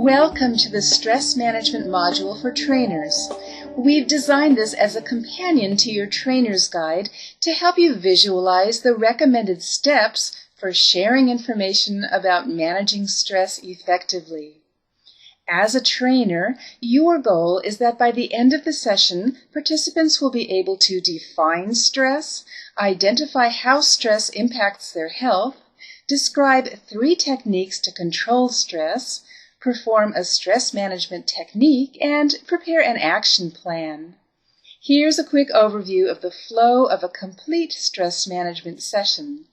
Welcome to the Stress Management module for trainers. We've designed this as a companion to your trainer's guide to help you visualize the recommended steps for sharing information about managing stress effectively. As a trainer, your goal is that by the end of the session, participants will be able to define stress, identify how stress impacts their health, describe 3 techniques to control stress, perform a stress management technique, and prepare an action plan. Here's a quick overview of the flow of a complete stress management session.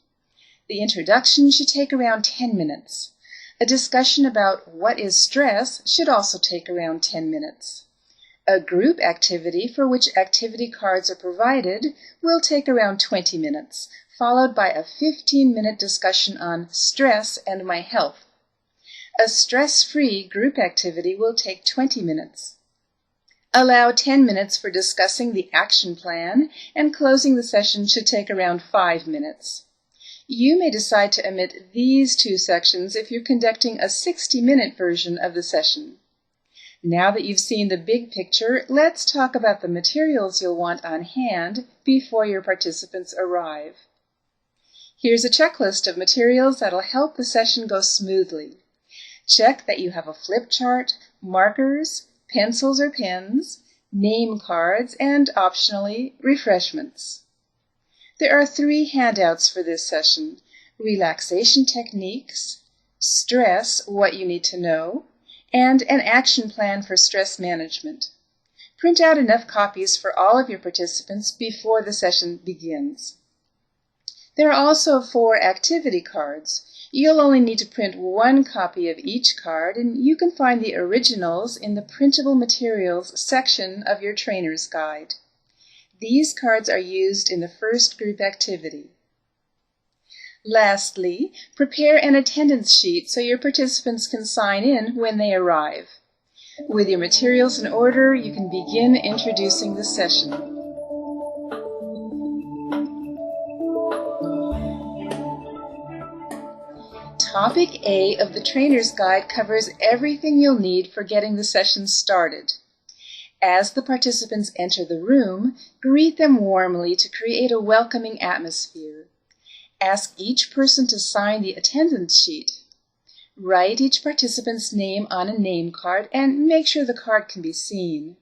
The introduction should take around 10 minutes. A discussion about what is stress should also take around 10 minutes. A group activity for which activity cards are provided will take around 20 minutes, followed by a 15-minute discussion on stress and my health. A stress-free group activity will take 20 minutes. Allow 10 minutes for discussing the action plan, and closing the session should take around 5 minutes. You may decide to omit these 2 sections if you're conducting a 60-minute version of the session. Now that you've seen the big picture, let's talk about the materials you'll want on hand before your participants arrive. Here's a checklist of materials that'll help the session go smoothly. Check that you have a flip chart, markers, pencils or pens, name cards, and optionally, refreshments. There are 3 handouts for this session: relaxation techniques, stress, what you need to know, and an action plan for stress management. Print out enough copies for all of your participants before the session begins. There are also 4 activity cards. You'll only need to print 1 copy of each card, and you can find the originals in the printable materials section of your trainer's guide. These cards are used in the first group activity. Lastly, prepare an attendance sheet so your participants can sign in when they arrive. With your materials in order, you can begin introducing the session. Topic A of the Trainer's Guide covers everything you'll need for getting the session started. As the participants enter the room, greet them warmly to create a welcoming atmosphere. Ask each person to sign the attendance sheet. Write each participant's name on a name card and make sure the card can be seen.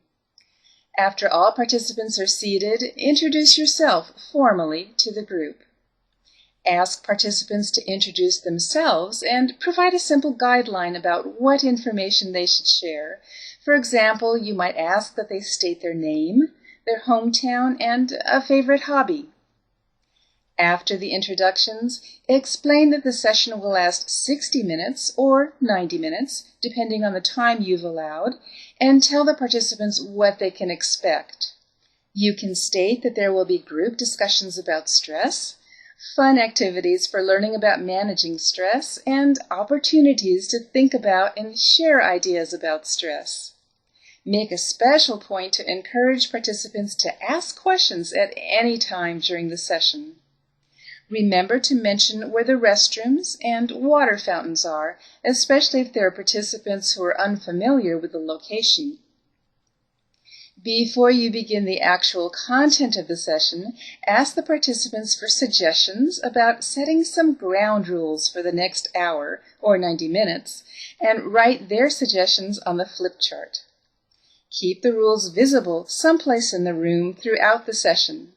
After all participants are seated, introduce yourself formally to the group. Ask participants to introduce themselves and provide a simple guideline about what information they should share. For example, you might ask that they state their name, their hometown, and a favorite hobby. After the introductions, explain that the session will last 60 minutes or 90 minutes, depending on the time you've allowed, and tell the participants what they can expect. You can state that there will be group discussions about stress, fun activities for learning about managing stress, and opportunities to think about and share ideas about stress. Make a special point to encourage participants to ask questions at any time during the session. Remember to mention where the restrooms and water fountains are, especially if there are participants who are unfamiliar with the location. Before you begin the actual content of the session, ask the participants for suggestions about setting some ground rules for the next hour or 90 minutes, and write their suggestions on the flip chart. Keep the rules visible someplace in the room throughout the session.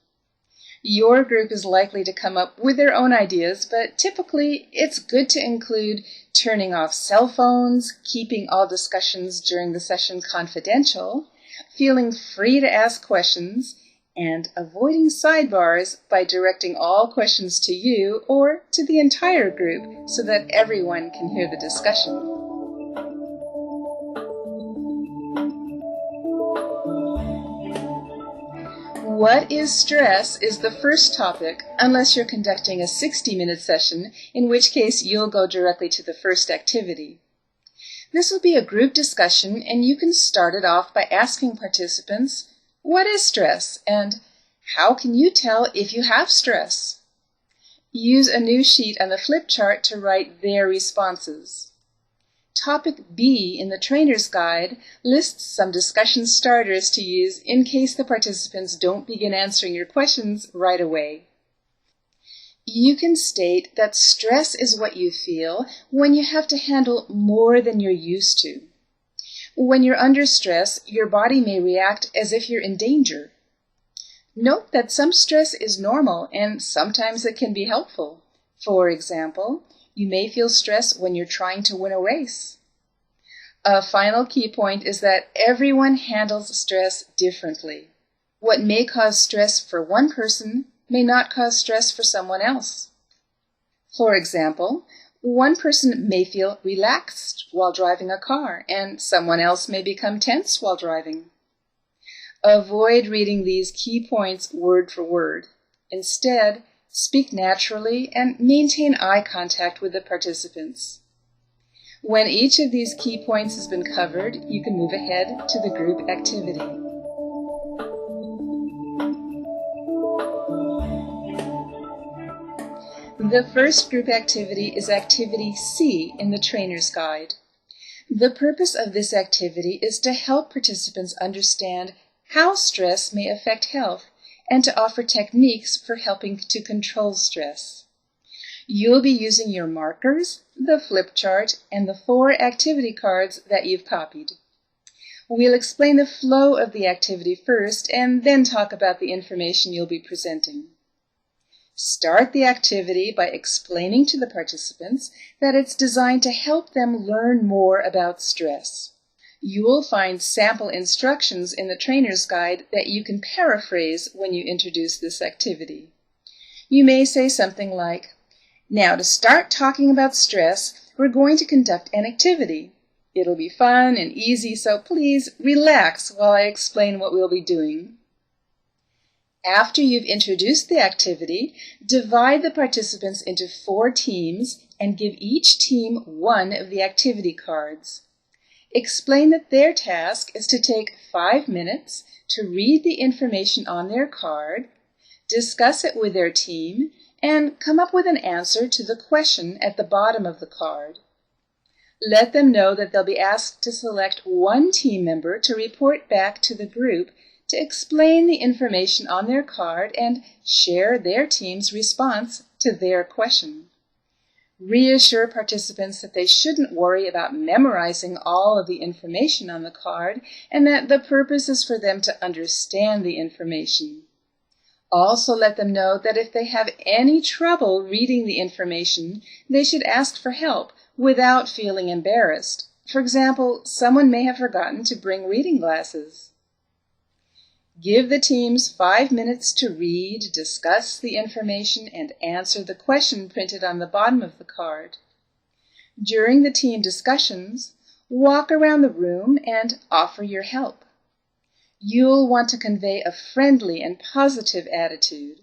Your group is likely to come up with their own ideas, but typically it's good to include turning off cell phones, keeping all discussions during the session confidential, feeling free to ask questions, and avoiding sidebars by directing all questions to you or to the entire group so that everyone can hear the discussion. What is stress is the first topic, unless you're conducting a 60-minute session, in which case you'll go directly to the first activity. This will be a group discussion, and you can start it off by asking participants, what is stress, and how can you tell if you have stress? Use a new sheet on the flip chart to write their responses. Topic B in the trainer's guide lists some discussion starters to use in case the participants don't begin answering your questions right away. You can state that stress is what you feel when you have to handle more than you're used to. When you're under stress, your body may react as if you're in danger. Note that some stress is normal and sometimes it can be helpful. For example, you may feel stress when you're trying to win a race. A final key point is that everyone handles stress differently. What may cause stress for one person may not cause stress for someone else. For example, one person may feel relaxed while driving a car, and someone else may become tense while driving. Avoid reading these key points word for word. Instead, speak naturally and maintain eye contact with the participants. When each of these key points has been covered, you can move ahead to the group activity. The first group activity is Activity C in the trainer's guide. The purpose of this activity is to help participants understand how stress may affect health and to offer techniques for helping to control stress. You'll be using your markers, the flip chart, and the 4 activity cards that you've copied. We'll explain the flow of the activity first and then talk about the information you'll be presenting. Start the activity by explaining to the participants that it's designed to help them learn more about stress. You will find sample instructions in the trainer's guide that you can paraphrase when you introduce this activity. You may say something like, "Now to start talking about stress, we're going to conduct an activity. It'll be fun and easy, so please relax while I explain what we'll be doing." After you've introduced the activity, divide the participants into 4 teams and give each team 1 of the activity cards. Explain that their task is to take 5 minutes to read the information on their card, discuss it with their team, and come up with an answer to the question at the bottom of the card. Let them know that they'll be asked to select 1 team member to report back to the group to explain the information on their card and share their team's response to their question. Reassure participants that they shouldn't worry about memorizing all of the information on the card and that the purpose is for them to understand the information. Also let them know that if they have any trouble reading the information, they should ask for help without feeling embarrassed. For example, someone may have forgotten to bring reading glasses. Give the teams 5 minutes to read, discuss the information, and answer the question printed on the bottom of the card. During the team discussions, walk around the room and offer your help. You'll want to convey a friendly and positive attitude.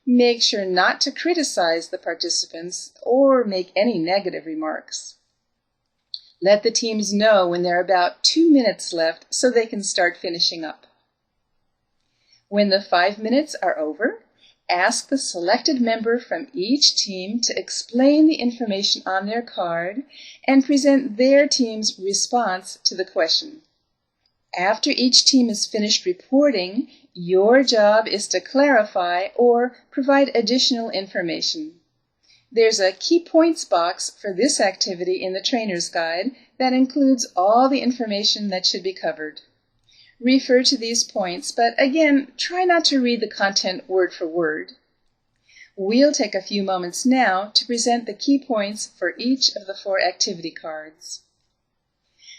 Make sure not to criticize the participants or make any negative remarks. Let the teams know when there are about 2 minutes left so they can start finishing up. When the 5 minutes are over, ask the selected member from each team to explain the information on their card and present their team's response to the question. After each team is finished reporting, your job is to clarify or provide additional information. There's a key points box for this activity in the trainer's guide that includes all the information that should be covered. Refer to these points, but again, try not to read the content word for word. We'll take a few moments now to present the key points for each of the 4 activity cards.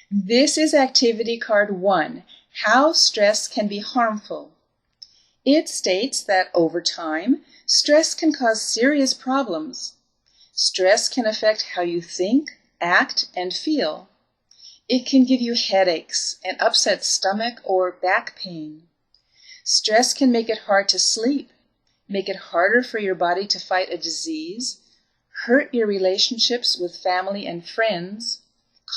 This is activity card 1, How Stress Can Be Harmful. It states that over time, stress can cause serious problems. Stress can affect how you think, act, and feel. It can give you headaches, an upset stomach, or back pain. Stress can make it hard to sleep, make it harder for your body to fight a disease, hurt your relationships with family and friends,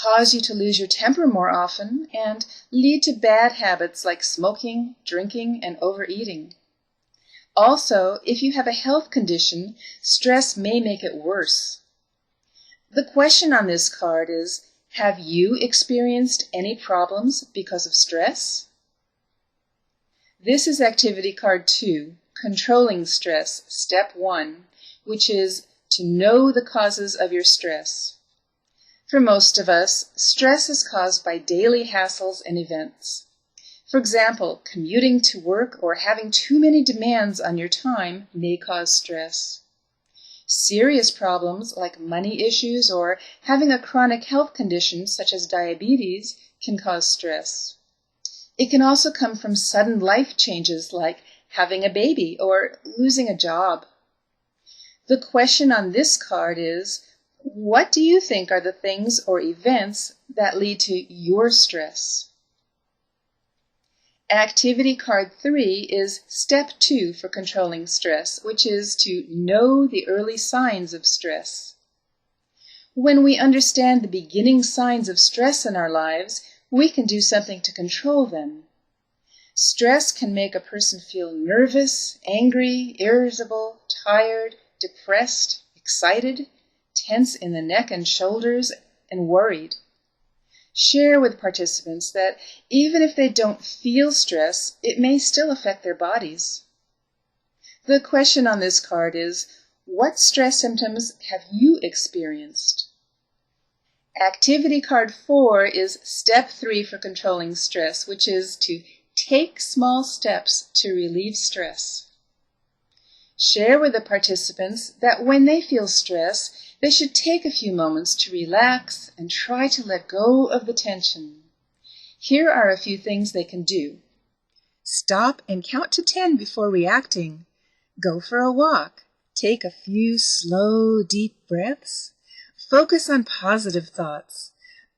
cause you to lose your temper more often, and lead to bad habits like smoking, drinking, and overeating. Also, if you have a health condition, stress may make it worse. The question on this card is, Have you experienced any problems because of stress? This is activity card 2, Controlling Stress, Step 1, which is to know the causes of your stress. For most of us, stress is caused by daily hassles and events. For example, commuting to work or having too many demands on your time may cause stress. Serious problems like money issues or having a chronic health condition such as diabetes can cause stress. It can also come from sudden life changes like having a baby or losing a job. The question on this card is, what do you think are the things or events that lead to your stress? Activity card 3 is Step 2 for controlling stress, which is to know the early signs of stress. When we understand the beginning signs of stress in our lives, we can do something to control them. Stress can make a person feel nervous, angry, irritable, tired, depressed, excited, tense in the neck and shoulders, and worried. Share with participants that even if they don't feel stress, it may still affect their bodies. The question on this card is, what stress symptoms have you experienced? Activity card 4 is Step 3 for controlling stress, which is to take small steps to relieve stress. Share with the participants that when they feel stress, they should take a few moments to relax and try to let go of the tension. Here are a few things they can do. Stop and count to 10 before reacting. Go for a walk. Take a few slow, deep breaths. Focus on positive thoughts.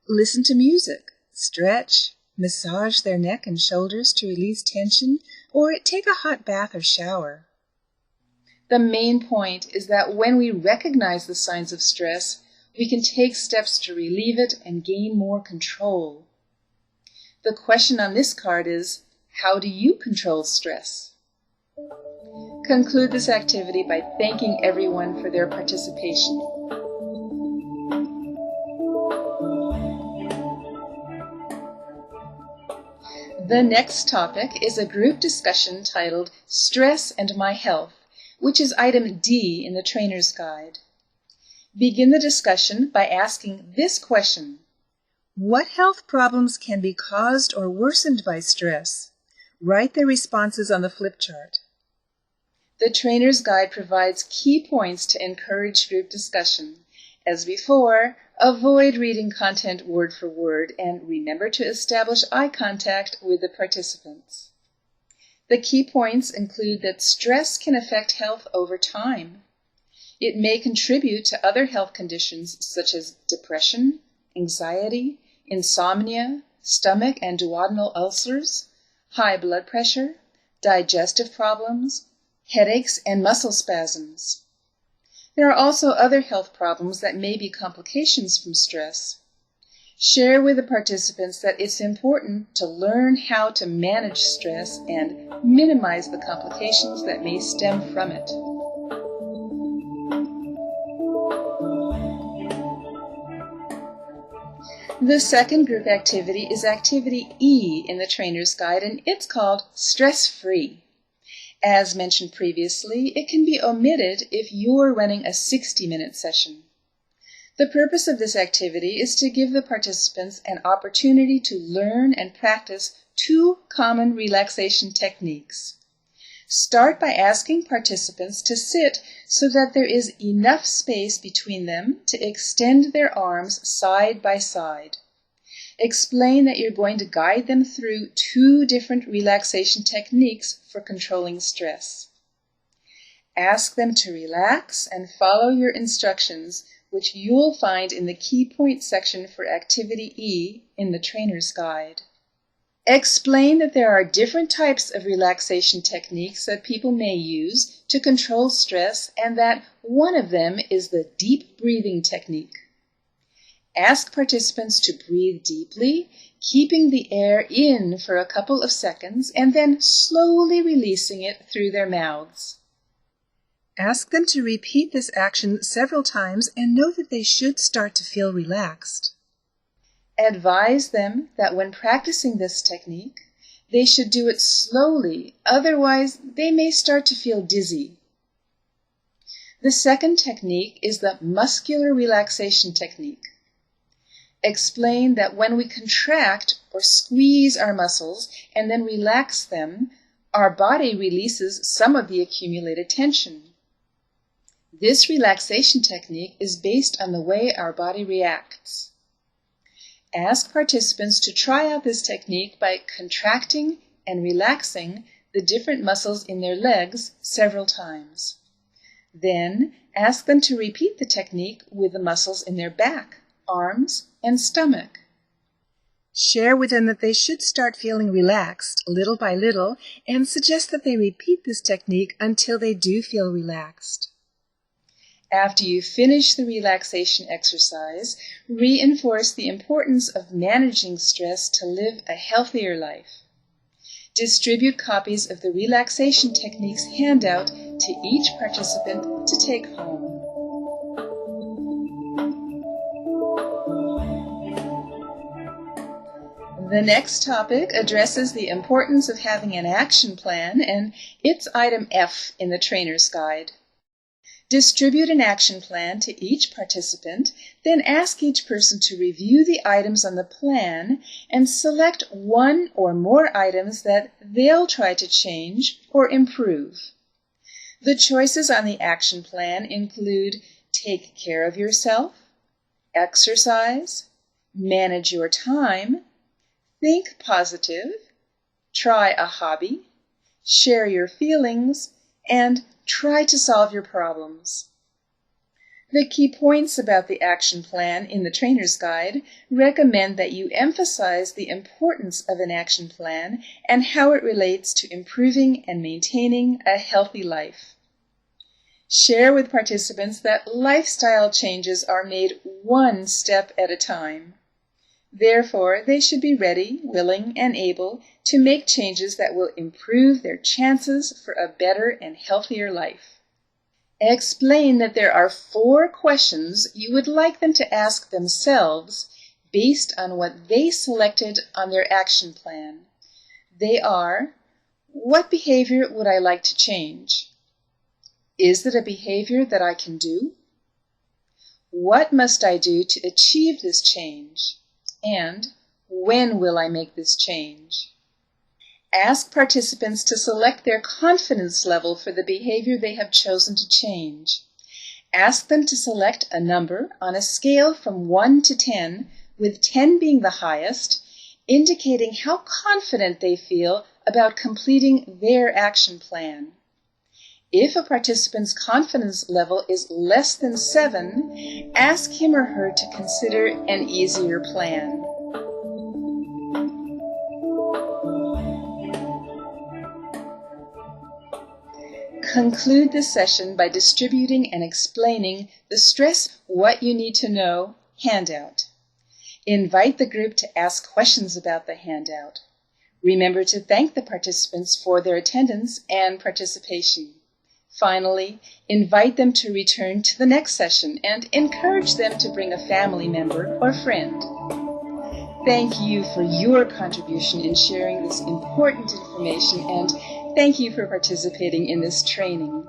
Listen to music. Stretch. Massage their neck and shoulders to release tension, or take a hot bath or shower. The main point is that when we recognize the signs of stress, we can take steps to relieve it and gain more control. The question on this card is, how do you control stress? Conclude this activity by thanking everyone for their participation. The next topic is a group discussion titled Stress and My Health, which is item D in the trainer's guide. Begin the discussion by asking this question: what health problems can be caused or worsened by stress? Write their responses on the flip chart. The trainer's guide provides key points to encourage group discussion. As before, avoid reading content word for word and remember to establish eye contact with the participants. The key points include that stress can affect health over time. It may contribute to other health conditions such as depression, anxiety, insomnia, stomach and duodenal ulcers, high blood pressure, digestive problems, headaches, and muscle spasms. There are also other health problems that may be complications from stress. Share with the participants that it's important to learn how to manage stress and minimize the complications that may stem from it. The second group activity is activity E in the trainer's guide, and it's called Stress-Free. As mentioned previously, it can be omitted if you're running a 60-minute session. The purpose of this activity is to give the participants an opportunity to learn and practice 2 common relaxation techniques. Start by asking participants to sit so that there is enough space between them to extend their arms side by side. Explain that you're going to guide them through 2 different relaxation techniques for controlling stress. Ask them to relax and follow your instructions, which you'll find in the key point section for activity E in the trainer's guide. Explain that there are different types of relaxation techniques that people may use to control stress and that one of them is the deep breathing technique. Ask participants to breathe deeply, keeping the air in for a couple of seconds and then slowly releasing it through their mouths. Ask them to repeat this action several times and know that they should start to feel relaxed. Advise them that when practicing this technique, they should do it slowly, otherwise they may start to feel dizzy. The second technique is the muscular relaxation technique. Explain that when we contract or squeeze our muscles and then relax them, our body releases some of the accumulated tension. This relaxation technique is based on the way our body reacts. Ask participants to try out this technique by contracting and relaxing the different muscles in their legs several times. Then ask them to repeat the technique with the muscles in their back, arms, and stomach. Share with them that they should start feeling relaxed little by little and suggest that they repeat this technique until they do feel relaxed. After you finish the relaxation exercise, reinforce the importance of managing stress to live a healthier life. Distribute copies of the relaxation techniques handout to each participant to take home. The next topic addresses the importance of having an action plan, and it's item F in the trainer's guide. Distribute an action plan to each participant, then ask each person to review the items on the plan and select one or more items that they'll try to change or improve. The choices on the action plan include take care of yourself, exercise, manage your time, think positive, try a hobby, share your feelings, and try to solve your problems. The key points about the action plan in the trainer's guide recommend that you emphasize the importance of an action plan and how it relates to improving and maintaining a healthy life. Share with participants that lifestyle changes are made one step at a time. Therefore, they should be ready, willing, and able to make changes that will improve their chances for a better and healthier life. Explain that there are 4 questions you would like them to ask themselves based on what they selected on their action plan. They are, what behavior would I like to change? Is it a behavior that I can do? What must I do to achieve this change? And when will I make this change? Ask participants to select their confidence level for the behavior they have chosen to change. Ask them to select a number on a scale from 1 to 10, with 10 being the highest, indicating how confident they feel about completing their action plan. If a participant's confidence level is less than 7, ask him or her to consider an easier plan. Conclude this session by distributing and explaining the Stress What You Need to Know handout. Invite the group to ask questions about the handout. Remember to thank the participants for their attendance and participation. Finally, invite them to return to the next session and encourage them to bring a family member or friend. Thank you for your contribution in sharing this important information, and thank you for participating in this training.